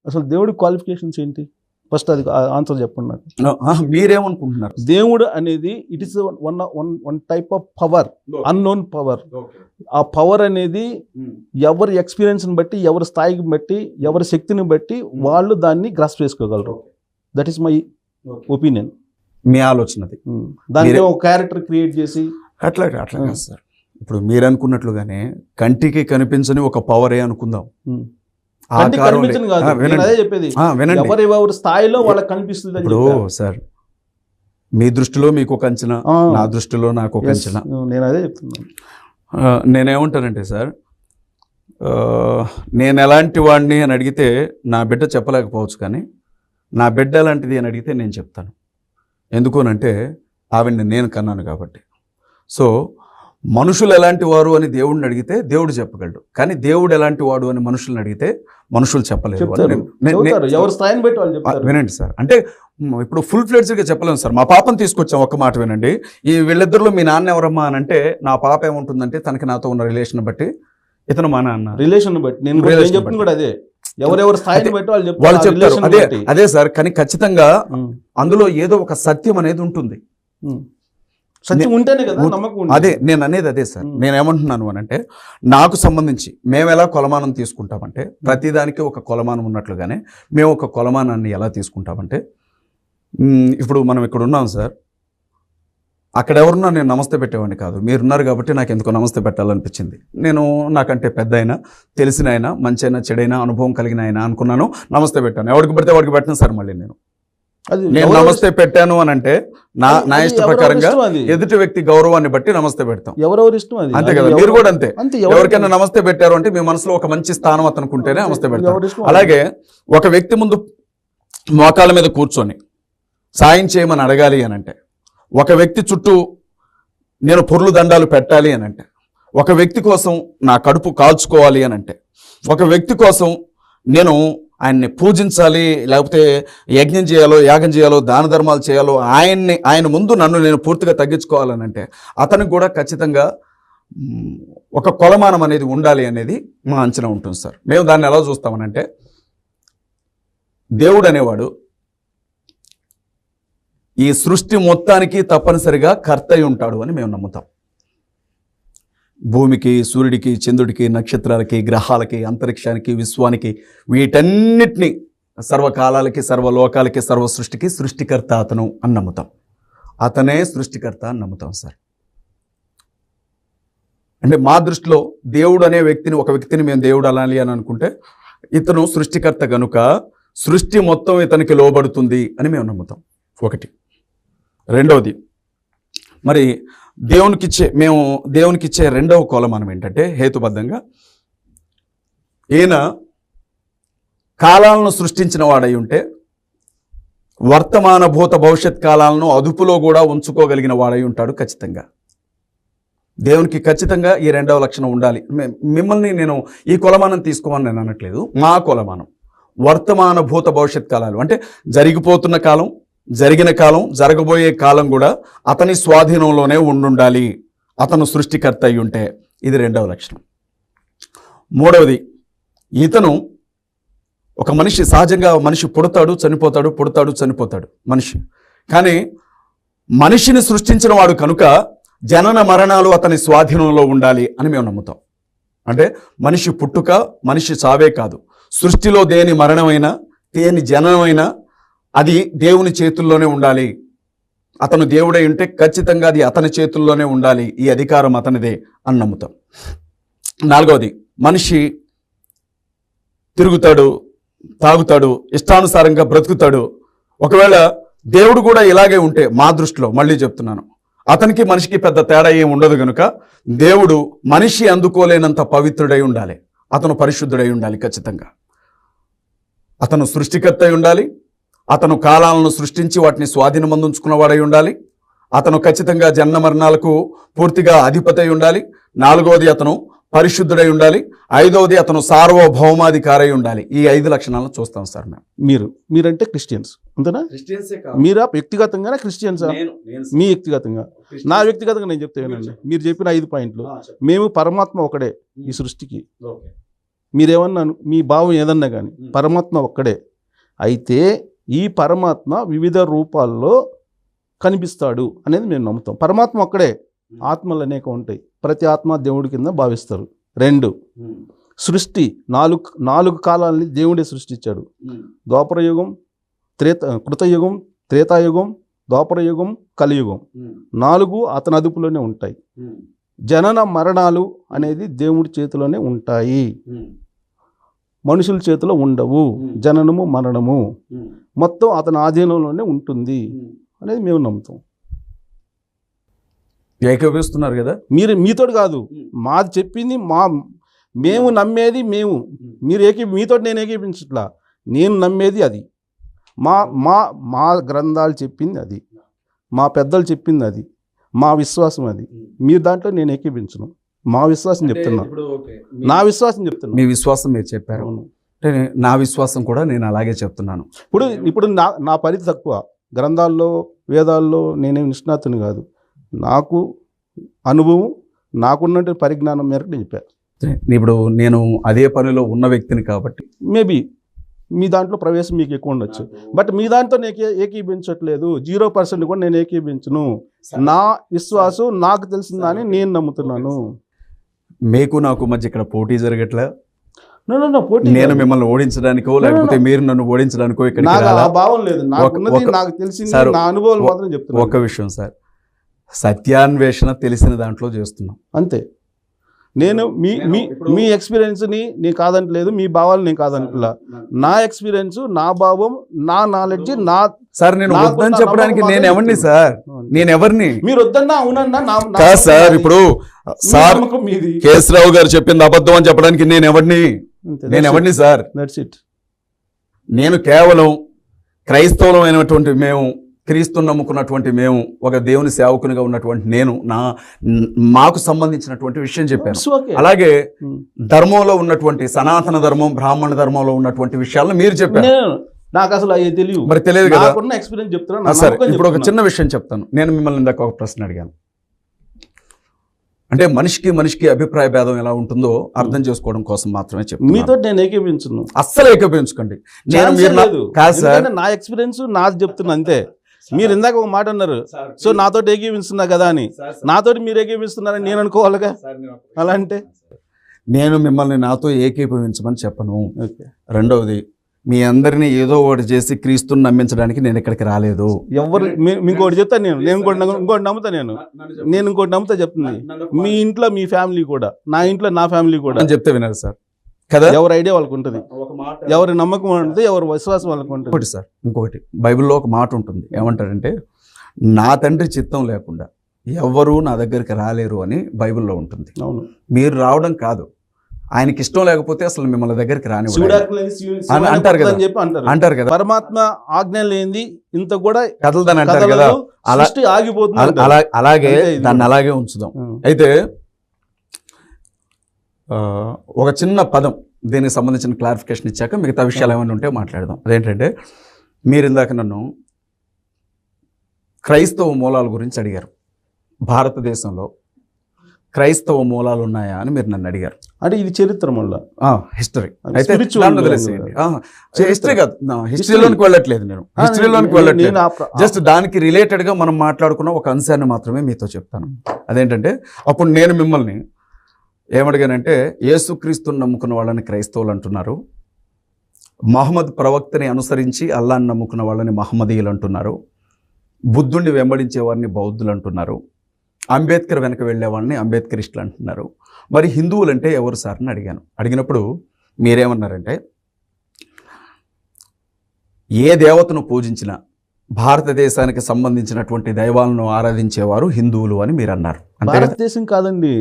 అసలు దేవుడి క్వాలిఫికేషన్స్ ఏంటి? ఫస్ట్ అది ఆన్సర్ చెప్పండి నాకు. మీరేమనుకుంటున్నారు? దేవుడు అనేది it is one type of power, unknown power. ఆ పవర్ అనేది ఎవరి ఎక్స్పీరియన్స్ని బట్టి, ఎవరి స్థాయికి బట్టి, ఎవరి శక్తిని బట్టి వాళ్ళు దాన్ని గ్రాస్ప్ చేసుకోగలరు. That is my opinion. మీ ఆలోచనది. దానికి ఒక క్యారెక్టర్ క్రియేట్ చేసి అట్లా కాదు సార్. ఇప్పుడు మీరు అనుకున్నట్లుగానే కంటికి కనిపించని ఒక పవరే అనుకుందాం. అదే చెప్పేది, ఎవరి స్థాయిలో వాళ్ళకి కనిపిస్తుంది. ఇప్పుడు సార్ మీ దృష్టిలో మీకు ఒక అంచనా, నా దృష్టిలో నాకు ఒక అంచనా. నేను అదే చెప్తున్నాను. నేనేమంటానంటే సార్, నేను ఎలాంటి వాడిని అని అడిగితే నా బిడ్డ చెప్పలేకపోవచ్చు, కానీ నా బిడ్డ ఎలాంటిది అని అడిగితే నేను చెప్తాను. ఎందుకోనంటే ఆవిడ్ని నేను కన్నాను కాబట్టి. సో మనుషులు ఎలాంటి వారు అని దేవుడిని అడిగితే దేవుడు చెప్పగలడు, కానీ దేవుడు ఎలాంటి వాడు అని మనుషుల్ని అడిగితే మనుషులు చెప్పలేరు. వినండి సార్, అంటే ఇప్పుడు ఫుల్ ఫ్లెడ్జ్గా చెప్పలేము సార్. మా పాపను తీసుకొచ్చాం, ఒక్క మాట వినండి. ఈ వీళ్ళిద్దరిలో మీ నాన్న ఎవరమ్మా అని అంటే, నా పాప ఏముంటుందంటే తనకి నాతో ఉన్న రిలేషన్ బట్టి ఇతను మా నాన్న, రిలేషన్ బట్టి. నేను చెప్పింది కూడా అదే, ఎవరెవరి స్థాయిని బట్టి వాళ్ళు చెప్తారు. అదే సార్, కానీ ఖచ్చితంగా అందులో ఏదో ఒక సత్యం అనేది ఉంటుంది. సత్యం ఉంటేనే కదా నమ్మకం. అదే నేను అనేది, అదే సార్. నేను ఏమంటున్నాను అని అంటే, నాకు సంబంధించి మేము ఎలా కొలమానం తీసుకుంటామంటే, ప్రతిదానికి ఒక కొలమానం ఉన్నట్లుగానే మేము ఒక కొలమానాన్ని ఎలా తీసుకుంటామంటే, ఇప్పుడు మనం ఇక్కడ ఉన్నాం సార్, అక్కడ ఎవరున్నా నేను నమస్తే పెట్టేవాడిని కాదు. మీరున్నారు కాబట్టి నాకు ఎందుకో నమస్తే పెట్టాలనిపించింది. నేను నాకంటే పెద్ద అయినా, తెలిసిన అయినా, మంచి అయినా, చెడైనా, అనుభవం కలిగిన అయినా అనుకున్నాను, నమస్తే పెట్టాను. ఎవరికి పడితే వాడికి పెట్టాను సార్. మళ్ళీ నేను నమస్తే పెట్టాను అని అంటే నా ఇష్ట ప్రకారంగా ఎదుటి వ్యక్తి గౌరవాన్ని బట్టి నమస్తే పెడతాం. ఎవరెవరి ఇష్టం అది. అంతే కదా, మీరు కూడా అంతే. ఎవరికైనా నమస్తే పెట్టారు అంటే మీ మనసులో ఒక మంచి స్థానం అతనుకుంటేనే నమస్తే పెడతాం. అలాగే ఒక వ్యక్తి ముందు మోకాళ్ళ మీద కూర్చొని సాయం చేయమని అడగాలి అని అంటే, ఒక వ్యక్తి చుట్టూ నేను పొర్లు దండాలు పెట్టాలి అని అంటే, ఒక వ్యక్తి కోసం నా కడుపు కాల్చుకోవాలి అని అంటే, ఒక వ్యక్తి కోసం నేను ఆయన్ని పూజించాలి, లేకపోతే యజ్ఞం చేయాలో, యాగం చేయాలో, దాన ధర్మాలు చేయాలో, ఆయన ముందు నన్ను నేను పూర్తిగా తగ్గించుకోవాలని అంటే అతనికి కూడా ఖచ్చితంగా ఒక కొలమానం అనేది ఉండాలి అనేది మా అంచనా ఉంటుంది సార్. మేము దాన్ని ఎలా చూస్తామనంటే, దేవుడు అనేవాడు ఈ సృష్టి మొత్తానికి తప్పనిసరిగా కర్త అయి ఉంటాడు అని మేము నమ్ముతాం. భూమికి, సూర్యుడికి, చంద్రుడికి, నక్షత్రాలకి, గ్రహాలకి, అంతరిక్షానికి, విశ్వానికి, వీటన్నిటినీ, సర్వకాలాలకి, సర్వలోకాలకి, సర్వ సృష్టికి సృష్టికర్త అతను అని నమ్ముతాం. అతనే సృష్టికర్త అని నమ్ముతాం సార్. అంటే మా దృష్టిలో దేవుడు అనే వ్యక్తిని, ఒక వ్యక్తిని మేము దేవుడు అనాలి అని అనుకుంటే, ఇతను సృష్టికర్త గనుక సృష్టి మొత్తం ఇతనికి లోబడుతుంది అని మేము నమ్ముతాం. ఒకటి. రెండవది, మరి మేము దేవునికిచ్చే రెండవ కొలమానం ఏంటంటే, హేతుబద్ధంగా ఈయన కాలాలను సృష్టించిన వాడై ఉంటే వర్తమాన భూత భవిష్యత్ కాలాలను అదుపులో కూడా ఉంచుకోగలిగిన వాడై ఉంటాడు ఖచ్చితంగా. దేవునికి ఖచ్చితంగా ఈ రెండవ లక్షణం ఉండాలి. మిమ్మల్ని నేను ఈ కొలమానం తీసుకోమని నేను అనట్లేదు. మా కొలమానం వర్తమాన భూత భవిష్యత్ కాలాలు అంటే జరిగిపోతున్న కాలం, జరిగిన కాలం, జరగబోయే కాలం కూడా అతని స్వాధీనంలోనే ఉండాలి, అతను సృష్టికర్త అయి ఉంటే. ఇది రెండవ లక్షణం. మూడవది, ఇతను ఒక మనిషి, సహజంగా మనిషి పుడతాడు, చనిపోతాడు, పుడతాడు, చనిపోతాడు మనిషి. కానీ మనిషిని సృష్టించిన వాడు కనుక జనన మరణాలు అతని స్వాధీనంలో ఉండాలి అని మేము నమ్ముతాం. అంటే మనిషి పుట్టుక, మనిషి చావే కాదు, సృష్టిలో దేని మరణమైనా, దేని జననమైనా అది దేవుని చేతుల్లోనే ఉండాలి. అతను దేవుడై ఉంటే ఖచ్చితంగా అది అతని చేతుల్లోనే ఉండాలి, ఈ అధికారం అతనిదే అని నమ్ముతాం. నాలుగవది, మనిషి తిరుగుతాడు, తాగుతాడు, ఇష్టానుసారంగా బ్రతుకుతాడు. ఒకవేళ దేవుడు కూడా ఇలాగే ఉంటే, మా దృష్టిలో మళ్ళీ చెప్తున్నాను, అతనికి మనిషికి పెద్ద తేడా ఏమి ఉండదు కనుక దేవుడు మనిషి అందుకోలేనంత పవిత్రుడై ఉండాలి, అతను పరిశుద్ధుడై ఉండాలి ఖచ్చితంగా. అతను సృష్టికర్త అయి ఉండాలి, అతను కాలాలను సృష్టించి వాటిని స్వాధీనం అందించుకున్నవాడై ఉండాలి, అతను ఖచ్చితంగా జన్మ మరణాలకు పూర్తిగా అధిపతి అయి ఉండాలి. నాలుగవది, అతను పరిశుద్ధుడై ఉండాలి. ఐదవది, అతను సార్వభౌమాధికారై ఉండాలి. ఈ 5 లక్షణాలను చూస్తాం సార్. మీరంటే క్రిస్టియన్స్ అంతేనా? మీరా వ్యక్తిగతంగానే క్రిస్టియన్సా? మీ వ్యక్తిగతంగా, నా వ్యక్తిగతంగా నేను చెప్తానండి. మీరు చెప్పిన 5 పాయింట్లు, మేము పరమాత్మ ఒకడే ఈ సృష్టికి. మీరేమన్నా మీ భావం ఏదన్నా కానీ పరమాత్మ ఒక్కడే. అయితే ఈ పరమాత్మ వివిధ రూపాల్లో కనిపిస్తాడు అనేది మేము నమ్ముతాం. పరమాత్మ ఒక్కడే, ఆత్మలు అనేక ఉంటాయి, ప్రతి ఆత్మ దేవుడి కింద భావిస్తారు. 2, సృష్టి 4 కాలాలని దేవుడే సృష్టించాడు. ద్వాపరయుగం, కృతయుగం, త్రేతాయుగం, ద్వాపరయుగం, కలియుగం. 4 అతని అదుపులోనే ఉంటాయి. జనన మరణాలు అనేది దేవుడి చేతిలోనే ఉంటాయి, మనుషుల చేతిలో ఉండవు. జననము మరణము మొత్తం అతని ఆధీనంలోనే ఉంటుంది అనేది మేము నమ్ముతాం. ఏకీభవిస్తున్నారు కదా మీరు, మీతోటి కాదు, మాది చెప్పింది మేము నమ్మేది మేము. మీరు మీతో నేను ఏకీపించట్లా, నేను నమ్మేది అది. మా గ్రంథాలు చెప్పింది అది, మా పెద్దలు చెప్పింది అది, మా విశ్వాసం అది. మీరు దాంట్లో నేను ఏకీపించను, మా విశ్వాసం చెప్తున్నా, నా విశ్వాసం చెప్తున్నా. మీ విశ్వాసం మీరు చెప్పారు, అంటే నా విశ్వాసం కూడా నేను అలాగే చెప్తున్నాను. ఇప్పుడు నా పరిధి తక్కువ, గ్రంథాల్లో వేదాల్లో నేనేం నిష్ణాతుని కాదు. నాకు అనుభవం, నాకున్నట్టు పరిజ్ఞానం మేరకు నేను చెప్పాను. ఇప్పుడు నేను అదే పనిలో ఉన్న వ్యక్తిని కాబట్టి మేబీ మీ దాంట్లో ప్రవేశం మీకు ఎక్కువ ఉండొచ్చు, బట్ మీ దాంట్లో నేను ఏకీభించట్లేదు. 0% కూడా నేను ఏకీభించను. నా విశ్వాసం నాకు తెలిసిందని నేను నమ్ముతున్నాను. మీకు నాకు మధ్య ఇక్కడ పోటీ జరగట్లే. పోటీ నేను మిమ్మల్ని ఓడించడానికో లేకపోతే మీరు నన్ను ఓడించడానికో ఇక్కడ భావం లేదు. నాకు తెలిసింది, నా అనుభవాలు మాత్రం చెప్తున్నా. ఒక విషయం సార్, సత్యాన్వేషణ తెలిసిన దాంట్లో చేస్తున్నాం అంతే. నేను మీ ఎక్స్పీరియన్స్ని నేను కాదంటలేదు, మీ భావాలు నేను కాదంటలా. నా ఎక్స్పీరియన్స్, నా భావం, నా నాలెడ్జ్, నా సార్ నేను వద్దని చెప్పడానికి నేను ఎవరిని సార్, నేను ఎవరిని మీరు వద్దన్నా అవునన్నా సార్. ఇప్పుడు సార్ కేశరావు గారు చెప్పింది అబద్ధం అని చెప్పడానికి నేను ఎవరిని సార్? That's it. నేను కేవలం క్రైస్తవులమైనటువంటి మేము, క్రీస్తుని నమ్ముకున్నటువంటి మేము, ఒక దేవుని సేవకునిగా ఉన్నటువంటి నేను మాకు సంబంధించినటువంటి విషయం చెప్పాను. అలాగే ధర్మంలో ఉన్నటువంటి సనాతన ధర్మం, బ్రాహ్మణ ధర్మంలో ఉన్నటువంటి విషయాలను మీరు చెప్పారు. నాకు అసలు అవి తెలియదు, మరి తెలియదు కదా. ఎక్స్పీరియన్స్ చెప్తున్నా. సరే, ఇప్పుడు ఒక చిన్న విషయం చెప్తాను. నేను మిమ్మల్ని ఇందాక ఒక ప్రశ్న అడిగాను, అంటే మనిషికి అభిప్రాయ భేదం ఎలా ఉంటుందో అర్థం చేసుకోవడం కోసం మాత్రమే చెప్తాను. మీతో నేను ఏకీభించను, అస్సలు ఏకీభించకండి. నా ఎక్స్పీరియన్స్ నాది చెప్తున్నా అంతే. మీరు ఇందాక ఒక మాట అన్నారు, సో నాతో ఏకీభిస్తున్నా కదా అని. నాతోటి మీరు ఏకీభిస్తున్నారని నేను అనుకోవాలిగా. అలా అంటే నేను మిమ్మల్ని నాతో ఏకీభవించమని చెప్పను. రెండవది, మీ అందరినీ ఏదో ఒకటి చేసి క్రీస్తుని నమ్మించడానికి నేను ఇక్కడికి రాలేదు. ఎవరు ఇంకోటి చెప్తాను, నేను ఇంకోటి నమ్ముతా. నేను ఇంకోటి నమ్ముతా చెప్తుంది. మీ ఇంట్లో మీ ఫ్యామిలీ కూడా, నా ఇంట్లో నా ఫ్యామిలీ కూడా అని చెప్తే వినరు సార్ కదా. ఎవరి ఐడియా వాళ్ళకు ఉంటుంది, ఎవరి నమ్మకం ఉంటుంది, ఎవరి విశ్వాసం వాళ్ళకు ఉంటుంది. ఇంకోటి సార్, ఇంకొకటి బైబిల్లో ఒక మాట ఉంటుంది, ఏమంటారంటే నా తండ్రి చిత్తం లేకుండా ఎవరు నా దగ్గరికి రాలేరు అని బైబిల్లో ఉంటుంది. అవును, మీరు రావడం కాదు, ఆయనకి ఇష్టం లేకపోతే అసలు మిమ్మల్ని దగ్గరికి రాని అంటారు కదా. పరమాత్మ ఆజ్ఞ లేనిది ఇంత కూడా కదలదని అంటారు కదా. ఆగిపోతుంది. అలాగే దాన్ని అలాగే ఉంచుదాం. అయితే ఒక చిన్న పదం దీనికి సంబంధించిన క్లారిఫికేషన్ ఇచ్చాక మిగతా విషయాలు ఏమైనా ఉంటే మాట్లాడదాం. అదేంటంటే, మీరు ఇందాక నన్ను క్రైస్తవ మూలాల గురించి అడిగారు. భారతదేశంలో క్రైస్తవ మూలాలు ఉన్నాయా అని మీరు నన్ను అడిగారు. అంటే ఇది చరిత్ర మళ్ళీ హిస్టరీ అయితే హిస్టరీ కాదు, హిస్టరీలోనికి వెళ్ళట్లేదు. నేను హిస్టరీలోనికి వెళ్ళట్లేదు, జస్ట్ దానికి రిలేటెడ్గా మనం మాట్లాడుకున్న ఒక అంశాన్ని మాత్రమే మీతో చెప్తాను. అదేంటంటే, అప్పుడు నేను మిమ్మల్ని ఏమడిగానంటే, యేసుక్రీస్తుని నమ్ముకున్న వాళ్ళని క్రైస్తవులు అంటున్నారు, మహమ్మద్ ప్రవక్తని అనుసరించి అల్లాని నమ్ముకున్న వాళ్ళని మహమ్మదీయులు అంటున్నారు, బుద్ధుడిని వెంబడించే వారిని బౌద్ధులు అంటున్నారు, అంబేద్కర్ వెనక వెళ్ళే వాళ్ళని అంబేద్కరిస్టులు అంటున్నారు. మరి హిందువులు అంటే ఎవరు సార్ అని అడిగాను. అడిగినప్పుడు మీరేమన్నారంటే, ఏ దేవతను పూజించినా భారతదేశానికి సంబంధించినటువంటి దైవాలను ఆరాధించేవారు హిందువులు అని మీరు అన్నారు. భారతదేశం కాదండి,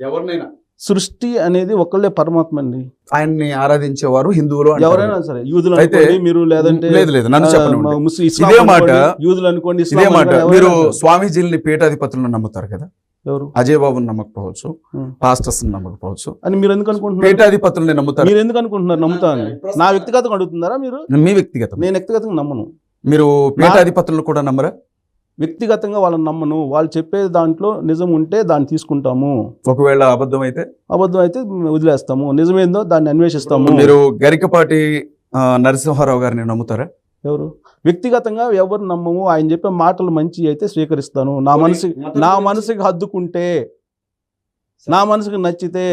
ఎవరినైనా సృష్టి అనేది ఒకళ్ళే పరమాత్మ అండి. ఆయన్ని ఆరాధించేవారు హిందువులు, ఎవరైనా సరే. యూదులు అయితే మీరు లేదంటే లేదు నన్ను చెప్పండి. ఇదే మాట యూదులు అనుకోండి, ఇదే మాట మీరు స్వామీజీలని పీఠాధిపతులను నమ్ముతారు కదా. ఎవరు? అజయ్ బాబుని నమ్మకపోవచ్చు, పాస్టర్స్ నమ్మకపోవచ్చు అని మీరు ఎందుకు అనుకుంటున్నారు? పీఠాధిపతులని నమ్ముతారు. మీరు ఎందుకు అనుకుంటున్నారు నమ్ముతాను? నా వ్యక్తిగతంగా అడుగుతున్నారా మీరు? మీ వ్యక్తిగతం. నేను వ్యక్తిగతంగా నమ్మను. మీరు పీఠాధిపతులను కూడా నమ్మరా? వ్యక్తిగతంగా వాళ్ళని నమ్మను. వాళ్ళు చెప్పే దాంట్లో నిజం ఉంటే దాన్ని తీసుకుంటాము, ఒకవేళ అబద్ధం అయితే వదిలేస్తాము, నిజమేందో దాన్ని అన్వేషిస్తాము. మీరు గరికపాటి నరసింహారావు గారిని నమ్ముతారా? ఎవరు వ్యక్తిగతంగా ఎవరు నమ్మము. ఆయన చెప్పే మాటలు మంచి అయితే స్వీకరిస్తాను. నా మనసుకి హద్దుకుంటే, నా మనసుకు నచ్చితే.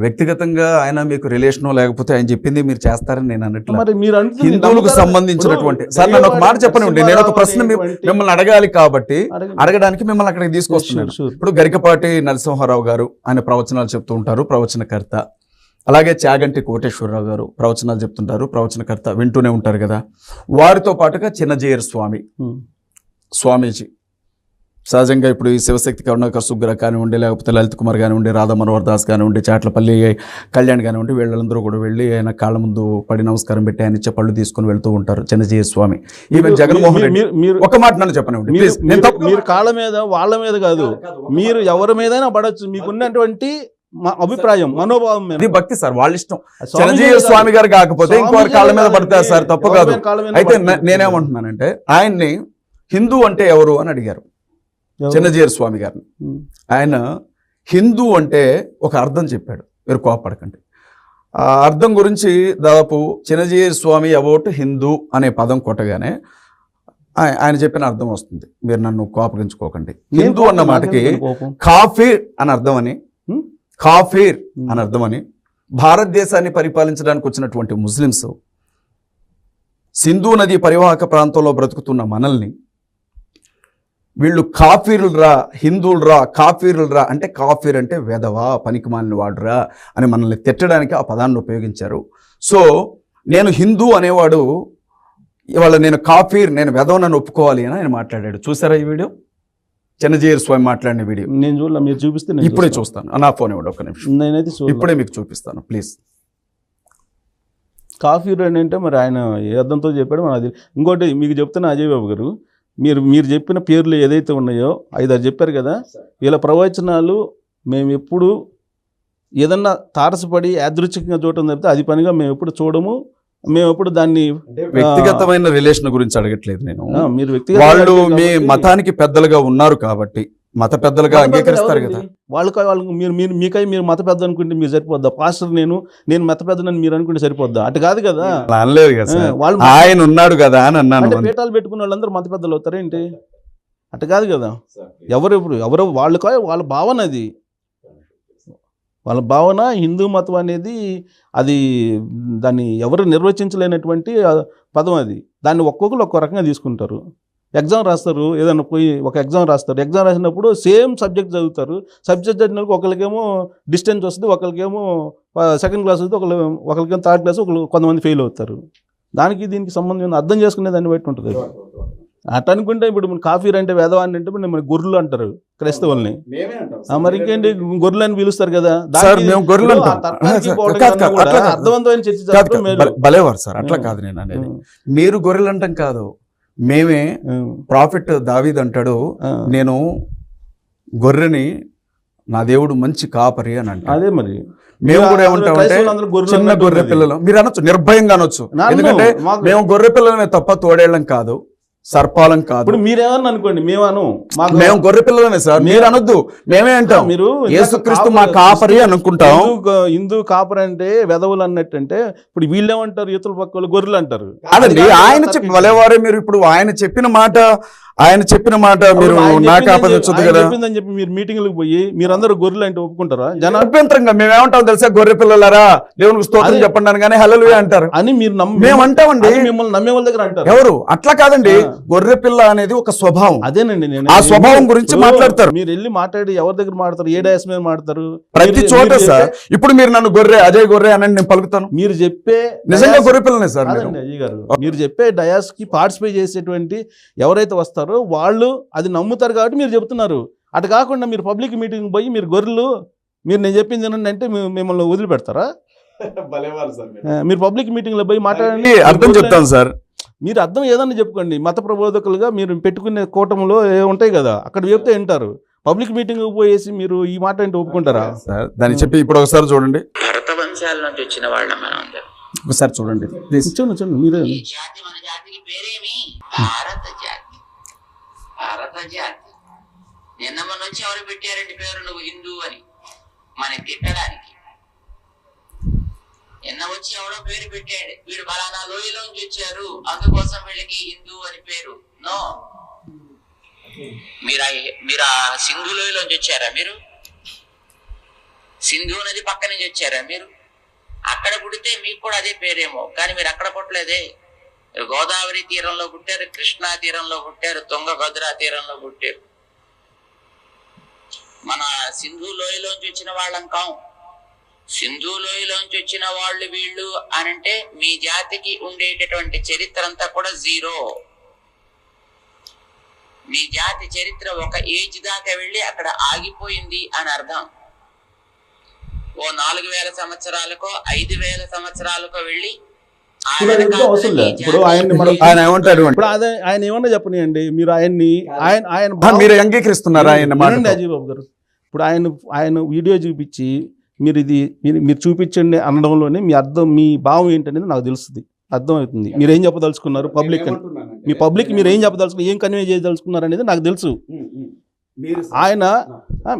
వ్యక్తిగతంగా ఆయన మీకు రిలేషన్ లేకపోతే ఆయన చెప్పింది మీరు చేస్తారని నేను అన్నట్లు. మరి మీరు హిందువులకు సంబంధించినటువంటి సార్ నన్ను ఒక మాట చెప్పనివ్వండి, నేను ఒక ప్రశ్న మిమ్మల్ని అడగాలి కాబట్టి అడగడానికి మిమ్మల్ని అక్కడికి తీసుకొస్తున్నాను. ఇప్పుడు గరికపాటి నరసింహారావు గారు ఆయన ప్రవచనాలు చెప్తూ ఉంటారు, ప్రవచనకర్త. అలాగే చాగంటి కోటేశ్వరరావు గారు ప్రవచనాలు చెప్తుంటారు, ప్రవచనకర్త, వింటూనే ఉంటారు కదా. వారితో పాటుగా చిన్నజీయర్ స్వామీజీ సహజంగా ఇప్పుడు ఈ శివశక్తి కరుణాకర్ సుగ్గర కానివ్వండి, లేకపోతే లలిత్ కుమార్ కానివ్వండి, రాధా మనోహర్ దాస్ కానివ్వండి, చాట్లపల్లి కళ్యాణ్ కానివ్వండి, వీళ్ళందరూ కూడా వెళ్ళి ఆయన కాళ్ళ ముందు పడి నమస్కారం పెట్టి ఆయన ఇచ్చే పళ్ళు తీసుకుని వెళ్తూ ఉంటారు చిన్నజీయర్ స్వామి. ఈవెన్ జగన్మోహన్ రెడ్డి ఒక మాట నన్ను చెప్పనివ్వండి, మీరు కాళ్ళ మీద వాళ్ళ మీద కాదు, మీరు ఎవరి మీదైనా పడవచ్చు, మీకున్నటువంటి అభిప్రాయం మనోభావం మీద. భక్తి సార్, వాళ్ళ ఇష్టం. చిన్నజీయర్ స్వామి గారు కాకపోతే ఇంకోరి కాళ్ళ మీద పడతారు సార్, తప్పు కాదు. అయితే నేనేమంటున్నానంటే ఆయన్ని హిందూ అంటే ఎవరు అని అడిగారు చిన్నజీయర్ స్వామి గారిని. ఆయన హిందూ అంటే ఒక అర్థం చెప్పాడు, మీరు కోపడకండి. ఆ అర్థం గురించి దాదాపు చిన్నజీయర్ స్వామి అబౌట్ హిందూ అనే పదం కొట్టగానే ఆయన చెప్పిన అర్థం వస్తుంది, మీరు నన్ను కోపగించుకోకండి. హిందూ అన్న మాటకి కాఫీర్ అని అర్థమని, కాఫీర్ అని అర్థమని, భారతదేశాన్ని పరిపాలించడానికి వచ్చినటువంటి ముస్లిమ్స్ సింధు నది పరివాహక ప్రాంతంలో బ్రతుకుతున్న మనల్ని వీళ్ళు కాఫీరులరా, హిందువులరా, కాఫీరులరా అంటే, కాఫీర్ అంటే వెధవా, పనికిమాలిన వాడురా అని మనల్ని తిట్టడానికి ఆ పదాన్ని ఉపయోగించారు. సో నేను హిందూ అనేవాడు ఇవాళ నేను కాఫీర్, నేను వెధవనని ఒప్పుకోవాలి అని ఆయన మాట్లాడాడు. చూసారా ఈ వీడియో? చిన్నజీయర్ స్వామి మాట్లాడిన వీడియో నేను చూడలే, మీరు చూపిస్తే ఇప్పుడే చూస్తాను. నా ఫోన్ ఇవ్వండి ఒక్క నిమిషం, నేనైతే ఇప్పుడే మీకు చూపిస్తాను ప్లీజ్. కాఫీర్ అంటే మరి ఆయన ఏ అర్థంతో చెప్పాడు మన అది. ఇంకోటి మీకు చెప్తున్నా అజయ్ బాబు గారు, మీరు చెప్పిన పేర్లు ఏదైతే ఉన్నాయో 5-6 చెప్పారు కదా, వీళ్ళ ప్రవచనాలు మేము ఎప్పుడు ఏదన్నా తారసపడి యాదృచ్ఛికంగా చూడటం తప్పితే అది పనిగా మేము ఎప్పుడు చూడము. మేము ఎప్పుడు దాన్ని వ్యక్తిగతమైన రిలేషన్ గురించి అడగట్లేదు నేను. మీరు వాళ్ళు మీ మతానికి పెద్దలుగా ఉన్నారు కాబట్టి మత పెద్దలుగా అంగీకరిస్తారు కదా. వాళ్ళకి మీరు మత పెద్ద అనుకుంటే మీరు సరిపోద్దా? పాస్టర్ నేను మత పెద్దనని మీరు అనుకుంటే సరిపోద్దా? అటు కాదు కదా, అనలేదు కదా, వాళ్ళు ఆయన ఉన్నాడు కదా అని అన్నాను. పీఠాలు పెట్టుకున్న వాళ్ళందరూ మత పెద్దలు అవుతారేంటి? అటు కాదు కదా. ఎవరు వాళ్ళ భావన అది, వాళ్ళ భావన. హిందూ మతం అనేది అది దాన్ని ఎవరు నిర్వచించలేనటువంటి పదం అది. దాన్ని ఒక్కొక్కరు ఒక్కో రకంగా తీసుకుంటారు. ఎగ్జామ్ రాస్తారు, ఏదైనా పోయి ఒక ఎగ్జామ్ రాస్తారు. ఎగ్జామ్ రాసినప్పుడు సేమ్ సబ్జెక్ట్ చదువుతారు. సబ్జెక్ట్ చదివినప్పుడు ఒకరికేమో డిస్టెన్స్ వస్తుంది, ఒకరికేమో సెకండ్ క్లాస్ వస్తుంది, ఒకరికేమో థర్డ్ క్లాస్, కొంతమంది ఫెయిల్ అవుతారు. దీనికి సంబంధం అర్థం చేసుకునే దాన్ని బట్టి ఉంటుంది. అట్ అనుకుంటే ఇప్పుడు కాఫీర్ అంటే వేదవాన్ని అంటే మన గొర్రెలు అంటారు క్రైస్తవుల్ని. మరి ఇంకేంటి గొర్రెలు అని పిలుస్తారు కదా. అర్థవంతమైన చర్చ భలేవారు సార్, అట్లా కాదు నేను అనేది. మీరు గొర్రెలు అంటాం కాదు, మేమే. ప్రాఫిట్ దావీద్ అంటాడు, నేను గొర్రెని, నా దేవుడు మంచి కాపరి అని అంటాడు. అదే మరి మేము కూడా ఏమంటామంటే చిన్న గొర్రె పిల్లలు. మీరు అనొచ్చు, నిర్భయంగా అనొచ్చు, ఎందుకంటే మేము గొర్రె పిల్లలమే తప్ప తోడేళ్ళం కాదు, సర్పాలం కాదు. ఇప్పుడు మీరేమన్నా అనుకోండి, మేము గొర్రె పిల్లలమే సార్, మీరు అనొద్దు, మేమే అంటాం. మీరు యేసుక్రీస్తు మా కాపరి అనుకుంటాం. హిందూ కాపరి అంటే వెధవులు అన్నట్టు. అంటే ఇప్పుడు వీళ్ళేమంటారు, ఇతరుల పక్క వాళ్ళు గొర్రెలు అంటారు. కాదండి, ఆయన చెప్పి వలేవారే మీరు ఇప్పుడు ఆయన చెప్పిన మాట మీరు నాకు ఆపదించదు కదా. చెప్పిందని చెప్పి మీరు మీటింగ్లకు పోయి మీరందరూ గొర్రెలు అంటే ఒప్పుకుంటారా? అభ్యంతరంగా మేమేమంటాం తెలుసా, గొర్రె పిల్లలారా దేవునికి స్తోత్రం చెప్పండి కానీ హల్లెలూయా అంటారు అని మీరు మేమంటామండి. మిమ్మల్ని నమ్మే వాళ్ళ దగ్గర అంటారు. ఎవరు? అట్లా కాదండి, గొర్రె పిల్ల అనేది ఒక స్వభావం. అదేనండి, నేను ఆ స్వభావం గురించి మాట్లాడతారు. మీరు వెళ్ళి మాట్లాడి ఎవరి దగ్గర మాట్లాడతారు, ఏ డయాస్ మీద మాట్లాడతారు? ప్రతి చోట సార్. ఇప్పుడు మీరు నన్ను గొర్రె, అజయ్ గొర్రె అని నేను పలుకుతాను. మీరు చెప్పే నిజంగా గొర్రె పిల్లనే సార్ అజయ్ గారు. మీరు చెప్పే డయాస్ కి పార్టిసిపేట్ చేసేటువంటి ఎవరైతే వస్తారో వాళ్ళు అది నమ్ముతారు కాబట్టి మీరు చెప్తున్నారు. అటు కాకుండా మీరు పబ్లిక్ మీటింగ్ పోయి మీరు గొర్రెలు, నేను చెప్పింది ఏంటంటే అంటే మిమ్మల్ని వదిలిపెడతారా? మీరు పబ్లిక్ మీటింగ్ లో పోయి మాట్లాడండి, అర్థం చెప్తాను సార్. మీరు అర్థం ఏదన్నా చెప్పుకోండి. మత ప్రబోధకులుగా మీరు పెట్టుకునే కూటమిలో ఉంటాయి కదా, అక్కడ చెప్తే వింటారు. పబ్లిక్ మీటింగ్ పోయేసి మీరు ఈ మాట అంటే ఒప్పుకుంటారా? దాన్ని చెప్పి ఇప్పుడు ఒకసారి చూడండి. భరత వంశాల నుంచి వచ్చిన వాళ్ళం మనం అందరం. ఒకసారి చూడండి మీరే. భారత జాతి భారత జాతి. నిన్న మొన్న వచ్చి ఎవరు పెట్టారండి పేరు నువ్వు హిందూ అని మనకి తిట్టడానికి. నిన్న వచ్చి ఎవరో పేరు పెట్టాడు, వీడు బలానా లోయలోంచి వచ్చారు అందుకోసం వీళ్ళకి హిందూ అని పేరు. నో, మీరు ఆ సింధు లోయలోంచి వచ్చారా? మీరు సింధు నది పక్క నుంచి వచ్చారా? మీరు అక్కడ పుడితే మీకు కూడా అదే పేరేమో, కానీ మీరు అక్కడ పుట్టలేదే. మీరు గోదావరి తీరంలో పుట్టారు, కృష్ణా తీరంలో పుట్టారు, తుంగభద్ర తీరంలో పుట్టారు. మన సింధు లోయలోంచి వచ్చిన వాళ్ళం కాం. సింధు లోయలోంచి వచ్చిన వాళ్ళు వీళ్ళు అనంటే మీ జాతికి ఉండేటటువంటి చరిత్ర అంతా కూడా జీరో. మీ జాతి చరిత్ర ఒక ఏజ్ దాకా వెళ్ళి అక్కడ ఆగిపోయింది అని అర్థం. ఓ 4000 సంవత్సరాలకో 5000 సంవత్సరాలకో వెళ్ళి ఇప్పుడు ఆయన ఏమంటాడు? ఇప్పుడు అదే ఆయన ఏమన్నా చెప్పనియండి, మీరు ఆయన్ని మీరు అంగీకరిస్తున్నారు ఆయన మాట? అజయ్ బాబు గారు, ఇప్పుడు ఆయన వీడియో చూపించి మీరు చూపించండి అనడంలోనే మీ భావం ఏంటనేది నాకు తెలుస్తుంది, అర్థం అవుతుంది. మీరు ఏం చెప్పదలుచుకున్నారు పబ్లిక్ అని, మీ పబ్లిక్ మీరు ఏం చెప్పదలుచుకున్నారు, ఏం కన్వే చేయదలుచుకున్నారు అనేది నాకు తెలుసు.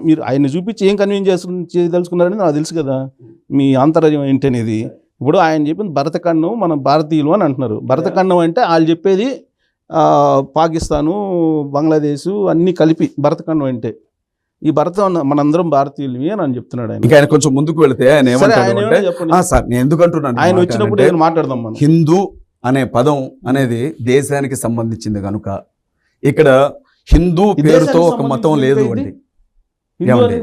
మీరు ఆయన చూపించి ఏం కన్వీన్ చేయదలుచుకున్నారని నాకు తెలుసు కదా, మీ ఆంతర్యం ఏంటనేది. ఇప్పుడు ఆయన చెప్పింది భరతఖండం మనం భారతీయులు అని అంటున్నారు. భరతఖండం అంటే వాళ్ళు చెప్పేది పాకిస్తాను, బంగ్లాదేశ్ అన్నీ కలిపి భరతఖండం అంటే. ఈ మనందరం భారతీయులు అని చెప్తున్నాడు ఆయన. ఆయన కొంచెం ముందుకు వెళితే ఆయన నేను ఎందుకంటున్నాను, ఆయన వచ్చినప్పుడు మాట్లాడదాం. మనం హిందూ అనే పదం అనేది దేశానికి సంబంధించింది కనుక ఇక్కడ హిందూ పేరుతో ఒక మతం లేదు అండి.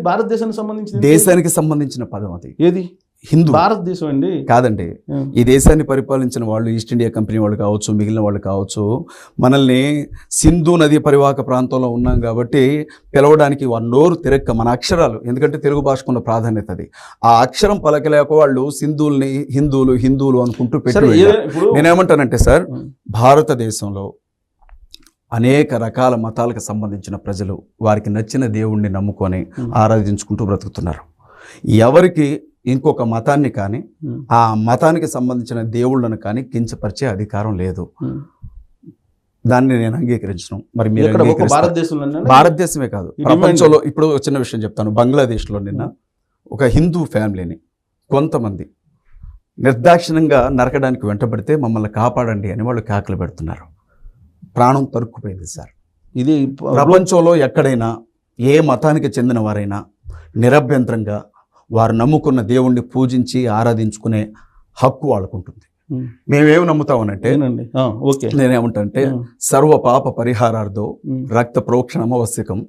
భారతదేశానికి సంబంధించిన దేశానికి సంబంధించిన పదం అది. ఏది? హిందూ. భారతదేశం అండి కాదండి. ఈ దేశాన్ని పరిపాలించిన వాళ్ళు ఈస్ట్ ఇండియా కంపెనీ వాళ్ళు కావచ్చు, మిగిలిన వాళ్ళు కావచ్చు, మనల్ని సింధు నది పరివాహక ప్రాంతంలో ఉన్నాం కాబట్టి పిలవడానికి నోరు తిరక్క మన అక్షరాలు, ఎందుకంటే తెలుగు భాషకున్న ప్రాధాన్యత అది. ఆ అక్షరం పలకలేక వాళ్ళు సింధుల్ని హిందువులు అనుకుంటూ పెట్టి, నేనేమంటానంటే సార్, భారతదేశంలో అనేక రకాల మతాలకు సంబంధించిన ప్రజలు వారికి నచ్చిన దేవుణ్ణి నమ్ముకొని ఆరాధించుకుంటూ బ్రతుకుతున్నారు. ఎవరికి ఇంకొక మతాన్ని కానీ ఆ మతానికి సంబంధించిన దేవుళ్ళను కానీ కించపరిచే అధికారం లేదు. దాన్ని నేను అంగీకరించను. మరి మీరు భారతదేశమే కాదు, ప్రపంచంలో. ఇప్పుడు చిన్న విషయం చెప్తాను. బంగ్లాదేశ్లో నిన్న ఒక హిందూ ఫ్యామిలీని కొంతమంది నిర్దాక్షిణ్యంగా నరకడానికి వెంటబడితే మమ్మల్ని కాపాడండి అని వాళ్ళు కేకలు పెడుతున్నారు. ప్రాణం తరుక్కుపోయింది సార్. ఇది ప్రపంచంలో ఎక్కడైనా ఏ మతానికి చెందిన వారైనా నిరభ్యంతరంగా వారు నమ్ముకున్న దేవుణ్ణి పూజించి ఆరాధించుకునే హక్కు వాళ్ళకుంటుంది. మేమేమి నమ్ముతామనంటే, నేనేమంటే సర్వ పాప పరిహారార్థో రక్త ప్రోక్షణం ఆవశ్యకం,